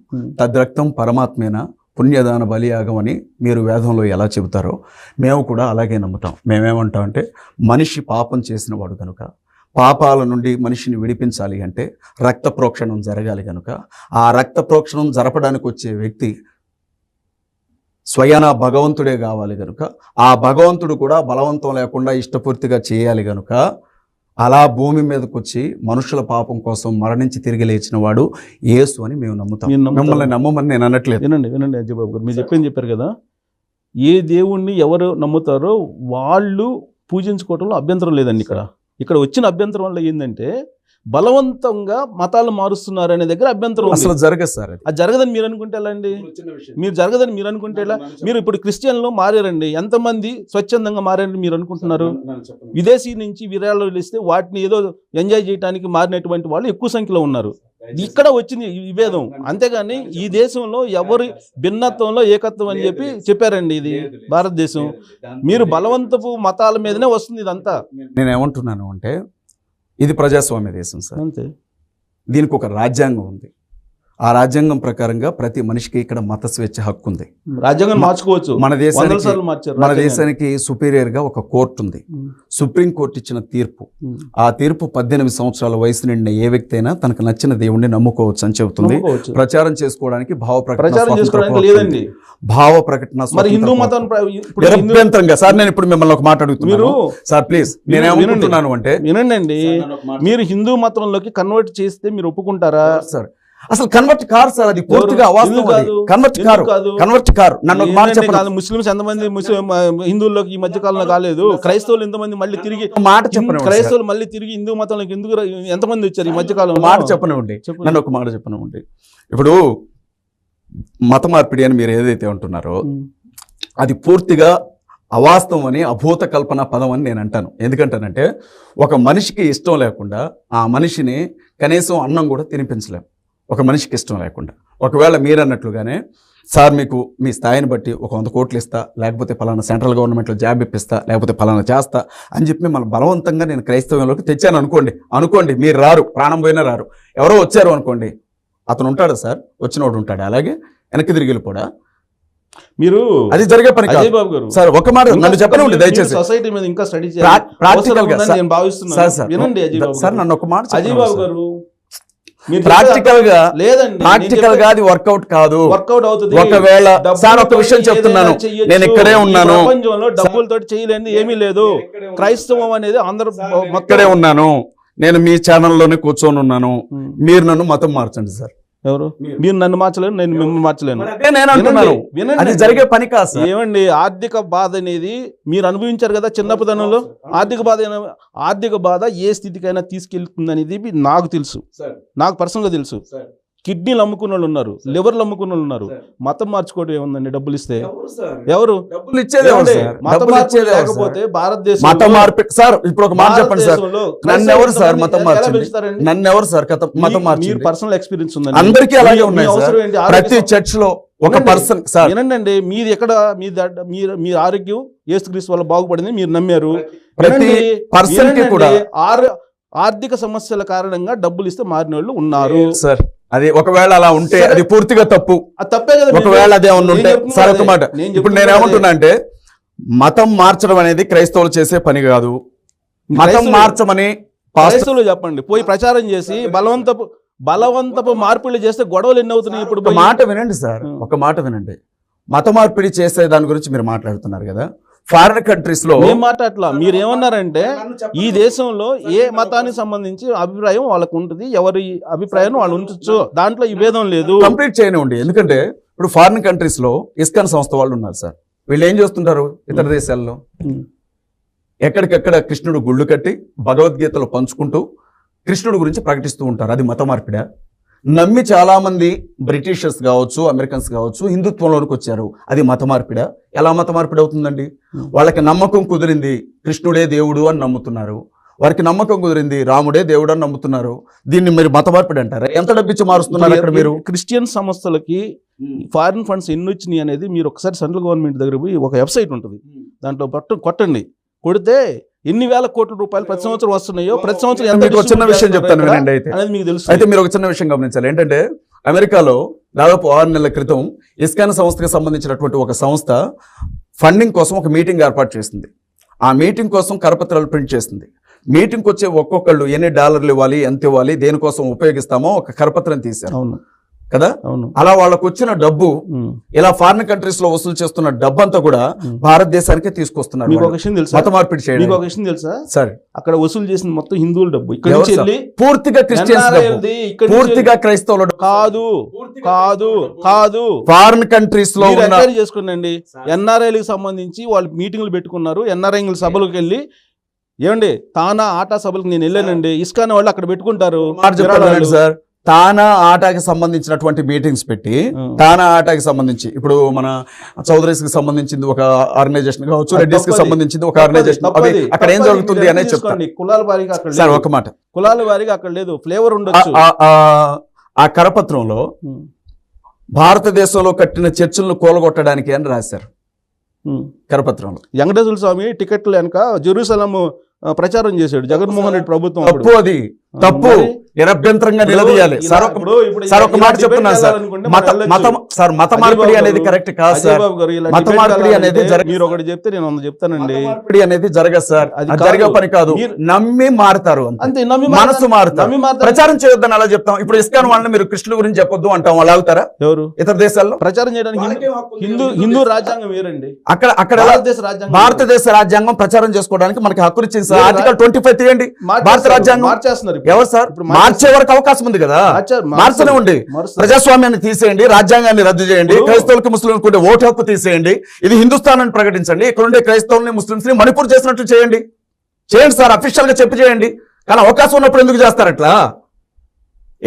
తద్రక్తం పరమాత్మేన పుణ్యదాన బలియాగం అని మీరు వేదంలో ఎలా చెబుతారో మేము కూడా అలాగే నమ్ముతాం. మేమేమంటామంటే మనిషి పాపం చేసిన వాడు కనుక పాపాల నుండి మనిషిని విడిపించాలి అంటే రక్త ప్రోక్షణం జరగాలి కనుక ఆ రక్త ప్రోక్షణం జరపడానికి వచ్చే వ్యక్తి స్వయాన భగవంతుడే కావాలి కనుక ఆ భగవంతుడు కూడా బలవంతం లేకుండా ఇష్టపూర్తిగా చేయాలి కనుక అలా భూమి మీదకి వచ్చి మనుషుల పాపం కోసం మరణించి తిరిగి లేచిన వాడు యేసు అని మేము నమ్ముతాం. మిమ్మల్ని నమ్మమని నేను అనట్లేదు. వినండి అజయ్ బాబు గారు, మీరు చెప్పారు కదా, ఏ దేవుణ్ణి ఎవరు నమ్ముతారో వాళ్ళు పూజించుకోవటంలో అభ్యంతరం లేదండి. ఇక్కడ వచ్చిన అభ్యంతరం వల్ల ఏంటంటే బలవంతంగా మతాలు మారుస్తున్నారు అనే దగ్గర అభ్యంతరం. అసలు జరగదు సార్, అది జరగదని మీరు అనుకుంటే ఎలా అండి? మీరు జరగదని మీరు అనుకుంటే ఎలా? మీరు ఇప్పుడు క్రిస్టియన్లో మారారండి, ఎంతమంది స్వచ్ఛందంగా మారారని మీరు అనుకుంటున్నారు? విదేశీ నుంచి విరాళాలు ఇస్తే వాటిని ఏదో ఎంజాయ్ చేయడానికి మారినటువంటి వాళ్ళు ఎక్కువ సంఖ్యలో ఉన్నారు. ఇక్కడ వచ్చింది విభేదం, అంతేగాని ఈ దేశంలో ఎవరి భిన్నత్వంలో ఏకత్వం అని చెప్పారండి. ఇది భారతదేశం. మీరు బలవంతపు మతాల మీదనే వస్తుంది ఇదంతా. నేనేమంటున్నాను అంటే ఇది ప్రజాస్వామ్య దేశం సార్. అంతే. దీనికి ఒక రాజ్యాంగం ఉంది. ఆ రాజ్యాంగం ప్రకారంగా ప్రతి మనిషికి ఇక్కడ మత స్వేచ్ఛ హక్కు ఉంది. రాజ్యాంగం మార్చుకోవచ్చు. మన దేశానికి సుపీరియర్ గా ఒక కోర్టు ఉంది. సుప్రీం కోర్టు ఇచ్చిన తీర్పు, ఆ తీర్పు 18 సంవత్సరాల వయసు నిండిన ఏ వ్యక్తి అయినా తనకు నచ్చిన దేవుణ్ణి నమ్ముకోవచ్చు అని చెబుతుంది. ప్రచారం చేసుకోవడానికి భావ ప్రకటన నిరభ్యంతరంగా. సార్ నేను ఇప్పుడు మిమ్మల్ని ఒక మాట అడుగుతున్నాను సార్, ప్లీజ్. నేనేమంటున్నాను అంటే వినండి, మీరు హిందూ మతంలోకి కన్వర్ట్ చేస్తే మీరు ఒప్పుకుంటారా? సార్ అసలు కన్వర్ట్ కారు సార్, అది పూర్తిగా అవాస్తవం. Convert car. నన్ను ఒక మాట చెప్పండి, ముస్లిమ్స్ ఎంతమంది హిందువుల్లోకి ఈ మధ్య కాలంలో కాలేదు, క్రైస్తవులు ఎంతమంది మళ్ళీ తిరిగి మాట చెప్పండి, క్రైస్తవులు మళ్ళీ తిరిగి హిందూ మతంలోకి ఎందుకు ఎంతమంది వచ్చారు ఈ మధ్య కాలంలో? మాట చెప్పనివ్వండి, నన్ను ఒక మాట చెప్పనివ్వండి. ఇప్పుడు మత మార్పిడి అని మీరు ఏదైతే అంటున్నారో అది పూర్తిగా అవాస్తవం అని, అభూత కల్పన పదం అని నేను అంటాను. ఎందుకంటానంటే ఒక మనిషికి ఇష్టం లేకుండా ఆ మనిషిని కనీసం అన్నం కూడా తినిపించలేం, ఒక మనిషికి ఇష్టం లేకుండా. ఒకవేళ మీరు అన్నట్లుగానే సార్ మీకు మీ స్థాయిని బట్టి ఒక 100 కోట్లు ఇస్తా, లేకపోతే పలానా సెంట్రల్ గవర్నమెంట్లో జాబ్ ఇప్పిస్తా, లేకపోతే పలానా చేస్తా అని చెప్పి మన బలవంతంగా నేను క్రైస్తవంలోకి తెచ్చాను అనుకోండి, మీరు రారు, ప్రాణం పోయినా రారు. ఎవరో వచ్చారు అనుకోండి, అతను ఉంటాడు సార్, వచ్చినోడు ఉంటాడు, అలాగే వెనక్కి తిరిగి వెళ్ళిపోడా? మీరు అది జరిగే పని కాదు. అజయ్ బాబు గారు సార్ ఒక మాట నన్ను చెప్పండి దయచేసి. సొసైటీ మీద ఇంకా స్టడీ ప్రాక్టికల్ గా నేను భావిస్తున్నాను. వినండి అజయ్ బాబు సార్, నన్ను ఒక మాట అజయ్ బాబు గారు, ప్రాక్టికల్ గా లేదండి, ప్రాక్టికల్ గా అది వర్కౌట్ కాదు. వర్కౌట్ అవుతుంది ఒకవేళ సార్ ఒక విషయం చెప్తున్నాను, నేను ఇక్కడే ఉన్నాను, ప్రపంచంలో డబ్బులతో చేయలేని ఏమీ లేదు. క్రైస్తవం అనేది అందరూ ఇక్కడే ఉన్నాను, నేను మీ ఛానల్లోనే కూర్చొని ఉన్నాను, మీరు నన్ను మతం మార్చండి సార్. ఎవరు? మీరు నన్ను మార్చలేను, నేను మిమ్మల్ని మార్చలేను. అది జరిగే పని కాదు. ఏమండి, ఆర్థిక బాధ అనేది మీరు అనుభవించారు కదా చిన్నపితనంలో. ఆర్థిక బాధ ఏ స్థితికైనా తీసుకెళ్తుంది అనేది నాకు తెలుసు, నాకు పర్సనల్గా తెలుసు. కిడ్నీలు అమ్ముకున్న వాళ్ళు ఉన్నారు, లివర్లు అమ్ముకున్న వాళ్ళు ఉన్నారు. మతం మార్చుకోవడం ఏముందండి? డబ్బులు ఇస్తే ఎవరు లేకపోతే భారతదేశం మతం మార్పిడి సార్. ఇప్పుడు ఒక మాట చెప్పండి సార్, నన్ను ఎవరు సార్ మతం మార్చండి? నన్ను ఎవరు సార్ మతం మార్చి? పర్సనల్ ఎక్స్పీరియన్స్ ఉందండి, అందరికీ అలాగే ఉన్నాయి సార్. ప్రతి చర్చ్ లో ఒక పర్సన్ సార్. వినండి, మీరు ఎక్కడ మీ ఆరోగ్యం యేసుక్రీస్తు వల్ల బాగుపడింది మీరు నమ్మారు. ప్రతి పర్సన్ కి కూడా ఆర్థిక సమస్యల కారణంగా డబ్బులు ఇస్తే మారిన వాళ్ళు ఉన్నారు సార్. అది ఒకవేళ అలా ఉంటే అది పూర్తిగా తప్పు. తప్పే కదా. ఒకవేళ అదే ఉంటే సార్ ఒక మాట, ఇప్పుడు నేనేమంటున్నా అంటే మతం మార్చడం అనేది క్రైస్తవులు చేసే పని కాదు. మతం మార్చమని క్రైస్తవులు చెప్పండి, పోయి ప్రచారం చేసి బలవంతపు మార్పిడి చేస్తే గొడవలు ఎన్ని అవుతున్నాయి? ఇప్పుడు ఒక మాట వినండి సార్, ఒక మాట వినండి. మత మార్పిడి చేసే దాని గురించి మీరు మాట్లాడుతున్నారు కదా. ఫారిన్ కంట్రీస్ లో మాట్లాడలా, మీరు ఏమన్నారంటే ఈ దేశంలో ఏ మతానికి సంబంధించి అభిప్రాయం వాళ్ళకు ఉంటుంది, ఎవరి అభిప్రాయం వాళ్ళు ఉంచచ్చు, దాంట్లో ఈ భేదం లేదు. కంప్లీట్ చేయనివ్వండి. ఎందుకంటే ఇప్పుడు ఫారిన్ కంట్రీస్ లో ఇస్కాన్ సంస్థ వాళ్ళు ఉన్నారు సార్. వీళ్ళు ఏం చేస్తుంటారు ఇతర దేశాల్లో? ఎక్కడికెక్కడ కృష్ణుడు గుళ్ళు కట్టి భగవద్గీతలు పంచుకుంటూ కృష్ణుడు గురించి ప్రకటిస్తూ ఉంటారు. అది మత మార్పిడా? నమ్మి చాలా మంది బ్రిటిషర్స్ కావచ్చు, అమెరికన్స్ కావచ్చు హిందుత్వంలోనికి వచ్చారు. అది మత మార్పిడా? ఎలా మత మార్పిడి అవుతుందండి? వాళ్ళకి నమ్మకం కుదిరింది కృష్ణుడే దేవుడు అని నమ్ముతున్నారు, వారికి నమ్మకం కుదిరింది రాముడే దేవుడు అని నమ్ముతున్నారు. దీన్ని మీరు మత మార్పిడి అంటారా? ఎంత డబ్బిచ్చి మారుస్తున్నారు అక్కడ మీరు? క్రిస్టియన్ సంస్థలకి ఫారిన్ ఫండ్స్ ఎన్ని వచ్చినాయి అనేది మీరు ఒకసారి సెంట్రల్ గవర్నమెంట్ దగ్గర పోయి ఒక వెబ్సైట్ ఉంటుంది, దాంట్లో కొట్టండి. కొడితే ఎన్ని వేల కోట్ల రూపాయలు ప్రతి సంవత్సరం వస్తున్నాయో, ప్రతి సంవత్సరం మీకు ఒక చిన్న విషయం చెప్తాను వినండి. అయితే మీరు ఒక చిన్న విషయం గమనించాలి. ఏంటంటే అమెరికాలో దాదాపు 6 నెలల క్రితం ఇస్కాన్ సంస్థకి సంబంధించినటువంటి ఒక సంస్థ ఫండింగ్ కోసం ఒక మీటింగ్ ఏర్పాటు చేసింది. ఆ మీటింగ్ కోసం కరపత్రాలు ప్రింట్ చేసింది. మీటింగ్కి వచ్చే ఒక్కొక్కళ్ళు ఎన్ని డాలర్లు ఇవ్వాలి, ఎంత ఇవ్వాలి, దేనికోసం ఉపయోగిస్తామో ఒక కరపత్రం తీశారు కదా. అలా వాళ్ళకు వచ్చిన డబ్బు ఇలా ఫారిన్ కంట్రీస్ లో వసూలు చేస్తున్న డబ్బు అంతా కూడా భారతదేశానికే తీసుకొస్తున్నారు. మత మార్పిడి చేయడం. మీకు ఒక విషయం తెలుసా సార్? అక్కడ వసూలు చేసిన మొత్తం హిందువుల డబ్బు ఇక్కడ పూర్తిగా క్రిస్టియన్స్ పూర్తిగా క్రైస్తవుల కాదు కాదు కాదు ఫారిన్ కంట్రీస్ లో చేసుకోండి. ఎన్ఆర్ఐలకు సంబంధించి వాళ్ళు మీటింగ్లు పెట్టుకున్నారు. ఎన్ఆర్ఐ సభలకు వెళ్ళి ఏమండి తానా ఆటా సభలకు నేను వెళ్ళానండి. ఇస్కాన్ వాళ్ళు అక్కడ పెట్టుకుంటారు సార్. తానా ఆటకి సంబంధించినటువంటి మీటింగ్స్ పెట్టి తానా ఆటకి సంబంధించి ఇప్పుడు మన చౌదరీస్ కి సంబంధించింది ఒక ఆర్గనైజేషన్ కావచ్చు, రెడ్డిస్ కి సంబంధించింది ఒక ఆర్గనైజేషన్. అక్కడ ఏం జరుగుతుంది అనేది చెప్తాను. కులాల వారిగా అక్కడ సార్ ఒక మాట, కులాల వారిగా అక్కడ లేదు, ఫ్లేవర్ ఉండొచ్చు. ఆ కరపత్రంలో భారతదేశంలో కట్టిన చర్చిలను కూలగొట్టడానికి అని రాశారు కరపత్రంలో. వెంకటేశ్వర స్వామి టికెట్లు వెనక జెరూసలం ప్రచారం చేశాడు జగన్మోహన్ రెడ్డి ప్రభుత్వం. తప్పు, అది తప్పు, నిరభ్యంతరంగా నిలదీయాలి. సార్ ఒక మాట చెప్తున్నాను సార్, మత మార్పిడి అనేది కరెక్ట్ కాదు సార్. మత మార్పిడి అనేది మీరు ఒకటి చెప్తే నేను వంద చెప్తానండి. మార్పిడి అనేది జరగదు సార్, అది జరిగే పని కాదు. నమ్మి మారుతారు అంతే, మనసు మారుతారు. ప్రచారం చేయొద్దని అలా చెప్తాం. ఇప్పుడు ఇస్కాన్ వాళ్ళని మీరు కృష్ణుల గురించి చెప్పొద్దు అంటాం, వాళ్ళు ఆగుతారా? ఎవరు? ఇతర దేశాల్లో ప్రచారం చేయడానికి హిందూ రాజ్యాంగం వేరండి. అక్కడ భారతదేశ రాజ్యాంగం ప్రచారం చేసుకోవడానికి మనకి హక్కులు ఇచ్చింది సార్. ఆర్టికల్ 25 తీయండి, భారత రాజ్యాంగం. మార్చేస్తున్నారు ఎవరు సార్? మార్చే వరకు అవకాశం ఉంది కదా, మార్చనే ఉండి. ప్రజాస్వామ్యాన్ని తీసేయండి, రాజ్యాంగాన్ని రద్దు చేయండి, క్రైస్తవులకు ముస్లింలకు ఉండే ఓటు హక్కు తీసేయండి, ఇది హిందుస్థాన్ అని ప్రకటించండి, ఇక్కడ ఉండే క్రైస్తవుల్ని ముస్లింస్ ని మణిపూర్ చేసినట్టు చేయండి సార్, అఫీషియల్ గా చెప్పి చేయండి. కానీ అవకాశం ఉన్నప్పుడు ఎందుకు చేస్తారు అట్లా?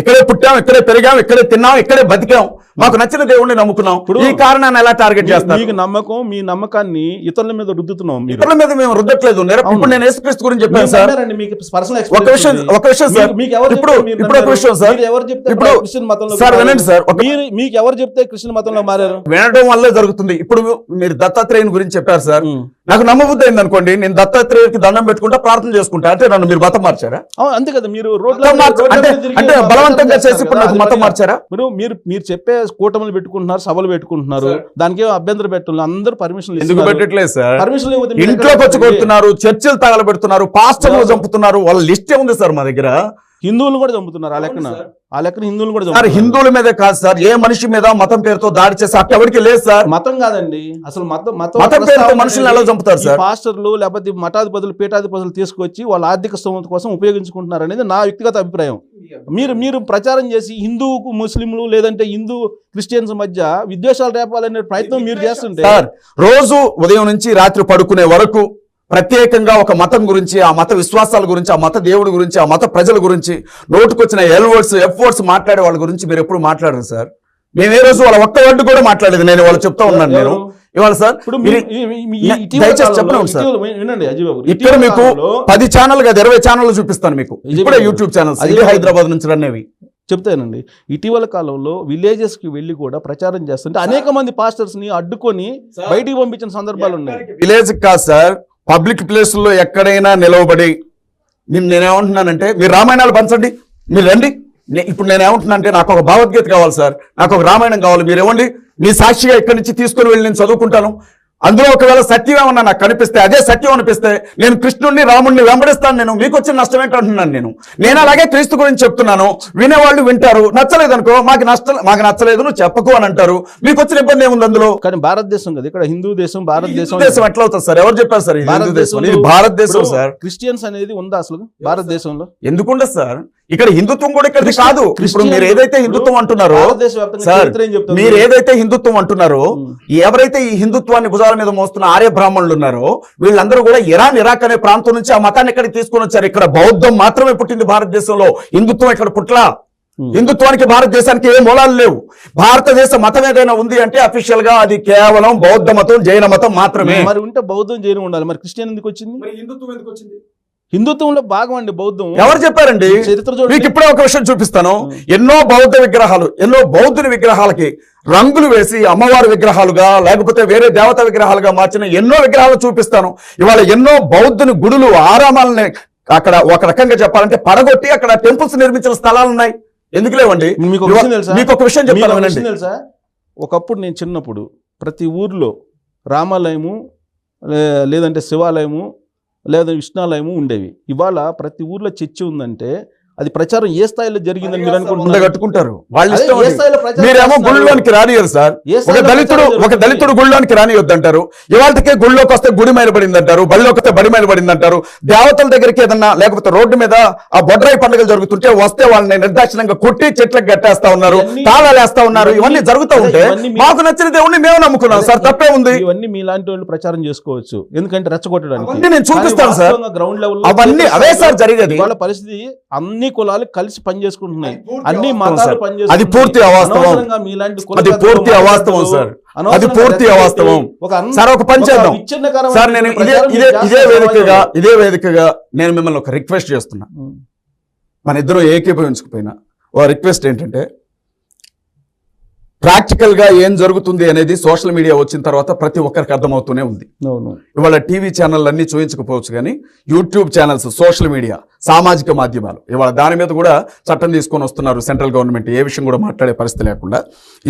ఇక్కడే పుట్టాం, ఇక్కడే పెరిగాం, ఇక్కడే తిన్నాం, ఇక్కడే బతికాం, మాకు నచ్చిన దేవుణ్ణి నమ్ముకున్నాం, ఈ కారణాన్ని ఎలా టార్గెట్ చేస్తారు? మీకు నమ్మకం, మీ నమ్మకాన్ని ఇతరుల మీద రుద్దుతున్నాం. ఇతరుల మీద మేము రుద్దట్లేదు. ఇప్పుడు నేను యేసుక్రీస్తు గురించి చెప్పాను సార్. ఒక విషయం సార్, ఇప్పుడు ఒక విషయం సార్, ఇప్పుడు సార్ వినండి సార్, మీకు ఎవరు చెప్తే క్రిస్టియన్ మతంలో మారారు? వినడం వల్లే జరుగుతుంది. ఇప్పుడు మీరు దత్తాత్రేయుని గురించి చెప్పారు సార్, నాకు నమ్మబుద్ధి అయింది అనుకోండి, నేను దత్తాత్రేయుడికి దండం పెట్టుకుంటా, ప్రార్థన చేసుకుంటా, అంటే నన్ను మీరు మతం మార్చారా? అంతే కదా, మీరు అంటే బలవంతంగా చేసి ఇప్పుడు నాకు మతం మార్చారా? మీరు చెప్పే కూటములు పెట్టుకుంటున్నారు, సభలు పెట్టుకుంటున్నారు, దానికి అభ్యంతరం పెట్టాలి, అందరూ పర్మిషన్ ఎందుకు పెట్టట్లేదు సార్? ఇంట్లోకి వచ్చి కొడుతున్నారు, చర్చలు తగలబెడుతున్నారు, పాస్టర్లు చంపుతున్నారు, వాళ్ళ లిస్టే ఉంది సార్ మా దగ్గర. హిందువులు కూడా చంపుతున్నారు, ఆ లెక్కన హిందువులు కూడా చంపుతున్నారు. హిందువుల మీద కాదు సార్, ఏ మనిషి మీద మతం పేరుతో దాడి చేసి అట్ట ఎవరికి లేదు సార్. మతం కాదండి, అసలు మతం పేరుతో మనుషులను ఎలా చంపుతారు సార్? పాస్టర్లు లేకపోతే మఠాధిపతులు, పీఠాధిపతులు తీసుకొచ్చి వాళ్ళ ఆర్థిక స్థోమత కోసం ఉపయోగించుకుంటున్నారు అనేది నా వ్యక్తిగత అభిప్రాయం. మీరు ప్రచారం చేసి హిందువుకు ముస్లింలు లేదంటే హిందూ క్రిస్టియన్స్ మధ్య విద్వేషాలు రేపాలనే ప్రయత్నం మీరు చేస్తుంటే సార్, రోజు ఉదయం నుంచి రాత్రి పడుకునే వరకు ప్రత్యేకంగా ఒక మతం గురించి, ఆ మత విశ్వాసాల గురించి, ఆ మత దేవుడి గురించి, ఆ మత ప్రజల గురించి నోటుకొచ్చిన ఎల్ వర్డ్స్, ఎఫ్ వర్డ్స్ మాట్లాడే వాళ్ళ గురించి మీరు ఎప్పుడు మాట్లాడరు సార్. మేము ఏ రోజు వాళ్ళ ఒక్క వర్డ్ కూడా మాట్లాడేది, నేను వాళ్ళు చెప్తా ఉన్నాను. నేను ఇవాళ సార్ దయచేసి చెప్పను సార్, ఇక్కడ మీకు 10 ఛానల్ కాదు 20 ఛానల్ చూపిస్తాను మీకు, ఇప్పుడే యూట్యూబ్ ఛానల్స్ హైదరాబాద్ నుంచి రన్నేవి చెప్తానండి. ఇటీవల కాలంలో విలేజెస్ కి వెళ్ళి కూడా ప్రచారం చేస్తుంటే అనేక మంది పాస్టర్స్ ని అడ్డుకొని బయటికి పంపించిన సందర్భాలు ఉన్నాయి. విలేజ్ కాదు సార్, పబ్లిక్ ప్లేసుల్లో ఎక్కడైనా నిలవబడి నేనేమంటున్నానంటే, మీరు రామాయణాలు పంచండి, మీరు రండి. ఇప్పుడు నేనేమంటున్నా అంటే, నాకు ఒక భావద్గీత కావాలి సార్, నాకు ఒక రామాయణం కావాలి, మీరు ఇవ్వండి, మీ సాక్షిగా ఇక్కడి నుంచి తీసుకుని వెళ్ళి నేను చదువుకుంటాను. అందులో ఒకవేళ సత్యం ఏమన్నా నాకు కనిపిస్తే, అదే సత్యం అనిపిస్తే నేను కృష్ణుడిని రాముడిని వెంబడిస్తాను. నేను మీకు వచ్చిన నష్టం ఏంటంటున్నాను. నేను అలాగే క్రీస్తు గురించి చెప్తున్నాను, వినేవాళ్ళు వింటారు, నచ్చలేదు అనుకో, మాకు నచ్చలేదు నువ్వు చెప్పకు అని అంటారు, మీకు వచ్చిన ఇబ్బంది ఏముంది అందులో? కానీ భారతదేశం కదా, ఇక్కడ హిందూ దేశం, భారతదేశం ఎట్లా అవుతుంది సార్? ఎవరు చెప్పారు సార్ ఇది భారతదేశం సార్? క్రిస్టియన్స్ అనేది ఉందా అసలు భారతదేశంలో? ఎందుకుండదు సార్? ఇక్కడ హిందుత్వం కూడా ఇక్కడ కాదు. ఇప్పుడు మీరు ఏదైతే హిందుత్వం అంటున్నారో సార్, మీరు ఏదైతే హిందుత్వం అంటున్నారో, ఎవరైతే ఈ హిందుత్వాన్ని భుజాల మీద మోస్తున్న ఆర్య బ్రాహ్మణులు ఉన్నారో వీళ్ళందరూ కూడా ఇరాక్ అనే ప్రాంతం నుంచి ఆ మతాన్ని ఎక్కడికి తీసుకొని వచ్చారు. ఇక్కడ బౌద్ధం మాత్రమే పుట్టింది భారతదేశంలో, హిందుత్వం ఇక్కడ పుట్లా. హిందుత్వానికి భారతదేశానికి ఏ మూలాలు లేవు. భారతదేశ మతం ఏదైనా ఉంది అంటే అఫీషియల్ గా అది కేవలం బౌద్ధ మతం, జైన మతం మాత్రమే. మరి ఉంటే బౌద్ధం, జైనం ఉండాలి, మరి క్రిస్టియన్ ఎందుకు వచ్చింది? హిందుత్వం ఎందుకు వచ్చింది? హిందుత్వంలో భాగం అండి బౌద్ధం. ఎవరు చెప్పారండి? మీకు ఇప్పుడే ఒక విషయం చూపిస్తాను. ఎన్నో బౌద్ధ విగ్రహాలు, ఎన్నో బౌద్ధుని విగ్రహాలకి రంగులు వేసి అమ్మవారి విగ్రహాలుగా లేకపోతే వేరే దేవత విగ్రహాలుగా మార్చిన ఎన్నో విగ్రహాలు చూపిస్తాను. ఇవాళ ఎన్నో బౌద్ధుని గుడులు, ఆరామాలని అక్కడ ఒక రకంగా చెప్పాలంటే పడగొట్టి అక్కడ టెంపుల్స్ నిర్మించిన స్థలాలు ఉన్నాయి. ఎందుకు లేవండి? మీకు ఒక విషయం చెప్తాను తెలుసా? ఒకప్పుడు నేను చిన్నప్పుడు ప్రతి ఊర్లో రామాలయము లేదంటే శివాలయము లేదా విష్ణాలయము ఉండేవి. ఇవాళ ప్రతి ఊర్లో చర్చి ఉందంటే అది ప్రచారం ఏ స్థాయిలో జరిగిందని మీరు అనుకుంటారు. మీరేమో గుళ్ళోనికి రానియరు సార్. ఒక దళితుడు గుళ్ళోనికి రానియొద్దు అంటారు. ఇవాళకే గుళ్ళోకి వస్తే గుడి మైలబడింది అంటారు, బడిలోకి వస్తే బడి మైలబడింది అంటారు. దేవతల దగ్గరికి ఏదన్నా లేకపోతే రోడ్డు మీద ఆ బొడ్రాయి పండుగలు జరుగుతుంటే వస్తే వాళ్ళని నిర్దాక్షిణంగా కొట్టి చెట్లకు గట్టేస్తా ఉన్నారు, తాళాలు వేస్తా ఉన్నారు. ఇవన్నీ జరుగుతూ ఉంటే మాకు నచ్చిన దేవుణ్ణి మేము నమ్ముకున్నాం సార్, తప్పే ఉంది. ఇవన్నీ మీలాంటి వాళ్ళు ప్రచారం చేసుకోవచ్చు, ఎందుకంటే రెచ్చగొట్టడానికి. నేను చూపిస్తాను సార్, గ్రౌండ్ లెవెల్ అవన్నీ అవే సార్ జరిగేది. వాళ్ళ పరిస్థితి అన్ని కులాలు కలిసి పనిచేసుకుంటున్నాయి, అన్ని మతాలు పనిచేస్తున్నాయి. అది పూర్తి అవాస్తవం, అది పూర్తి అవాస్తవం సార్, అది పూర్తి అవాస్తవం సార్. ఒక పని చేద్దాం సార్, నేను ఇదే వేదికగా నేను మిమ్మల్ని ఒక రిక్వెస్ట్ చేస్తున్నా. మన ఇద్దరం ఏకీభవించకపోయినా ఓ రిక్వెస్ట్ ఏంటంటే, ప్రాక్టికల్ గా ఏం జరుగుతుంది అనేది సోషల్ మీడియా వచ్చిన తర్వాత ప్రతి ఒక్కరికి అర్థమవుతూనే ఉంది. ఇవాళ టీవీ ఛానల్ అన్ని చూపించకపోవచ్చు కానీ యూట్యూబ్ ఛానల్స్, సోషల్ మీడియా, సామాజిక మాధ్యమాలు ఇవాళ దాని మీద కూడా చట్టం తీసుకొని వస్తున్నారు సెంట్రల్ గవర్నమెంట్. ఏ విషయం కూడా మాట్లాడే పరిస్థితి లేకుండా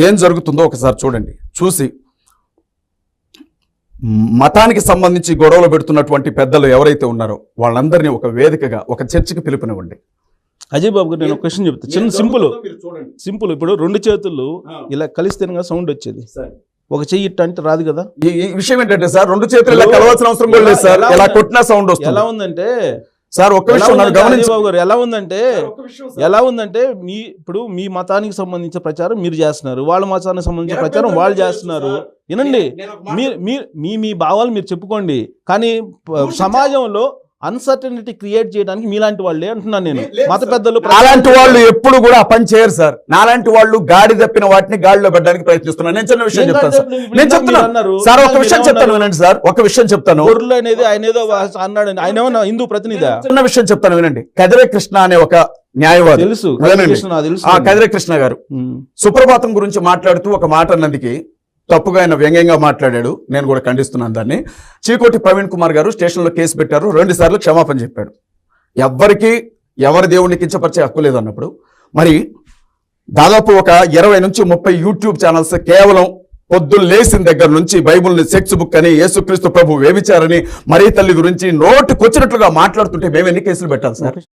ఏం జరుగుతుందో ఒకసారి చూడండి. చూసి మతానికి సంబంధించి గొడవలు పెడుతున్నటువంటి పెద్దలు ఎవరైతే ఉన్నారో వాళ్ళందరినీ ఒక వేదికగా ఒక చర్చకి పిలుపునివ్వండి. అజయ్ బాబు గారు, నేను ఒక క్వశ్చన్ చెప్తా, చిన్న సింపుల్. ఇప్పుడు 2 చేతులు ఇలా కలిస్తేనే సౌండ్ వచ్చేది, ఒక చెయ్యి ఇట్ట అంటే రాదు కదా. ఈ విషయం ఏంటంటే సార్, 2 చేతులు ఇలా కలవాల్సిన అవసరం కూడా లేదు సార్, ఇలా కొట్టినా సౌండ్ వస్తుంది. ఎలా ఉందంటే సార్ ఒక్క ఎలా విషయం నన్ను ఉందంటే గమనించ ఆదిబాబు గారు, ఎలా ఉందంటే ఇప్పుడు మీ మతానికి సంబంధించిన ప్రచారం మీరు చేస్తున్నారు, వాళ్ళ మతానికి సంబంధించిన ప్రచారం వాళ్ళు చేస్తున్నారు. వినండి, మీ భావాలు మీరు చెప్పుకోండి, కానీ సమాజంలో అన్సర్టనిటీ క్రియేట్ చేయడానికి మీలాంటి వాళ్ళే అంటున్నాను నేను. మత పెద్దలు అలాంటి వాళ్ళు ఎప్పుడు కూడా ఆ పని చేయరు సార్. నాలాంటి వాళ్ళు గాడి తప్పిన వాటిని గాడిలో పెట్టడానికి ప్రయత్నిస్తున్నాను. నేను చిన్న విషయం చెప్తాను సార్, నేను చెప్తున్నాను సార్, ఒక విషయం చెప్తాను వినండి సార్, ఒక విషయం చెప్తాను. గొర్రెలు అనేది ఆయన ఏదో అన్నాడు, ఆయన ఏమన్నా హిందూ ప్రతినిధి? చిన్న విషయం చెప్తాను వినండి. కదిరే కృష్ణ అనే ఒక న్యాయవాది తెలుసు, కదిరే కృష్ణ గారు సుప్రభాతం గురించి మాట్లాడుతూ ఒక మాట అన్నందుకు తప్పుగా ఆయన వ్యంగ్యంగా మాట్లాడాడు. నేను కూడా ఖండిస్తున్నాను దాన్ని. చీకోటి ప్రవీణ్ కుమార్ గారు స్టేషన్లో కేసు పెట్టారు, 2 సార్లు క్షమాపణ చెప్పాడు. ఎవరి దేవుడిని కించపరిచే హక్కు లేదు అన్నప్పుడు మరి దాదాపు ఒక 20 నుంచి 30 యూట్యూబ్ ఛానల్స్ కేవలం పొద్దున్న లేచిన దగ్గర నుంచి బైబుల్ని సెక్స్ బుక్ అని, యేసుక్రీస్తు ప్రభు వ్యభిచారని, మరీ తల్లి గురించి నోటుకొచ్చినట్లుగా మాట్లాడుతుంటే మేము ఎన్ని కేసులు పెట్టాలి సార్?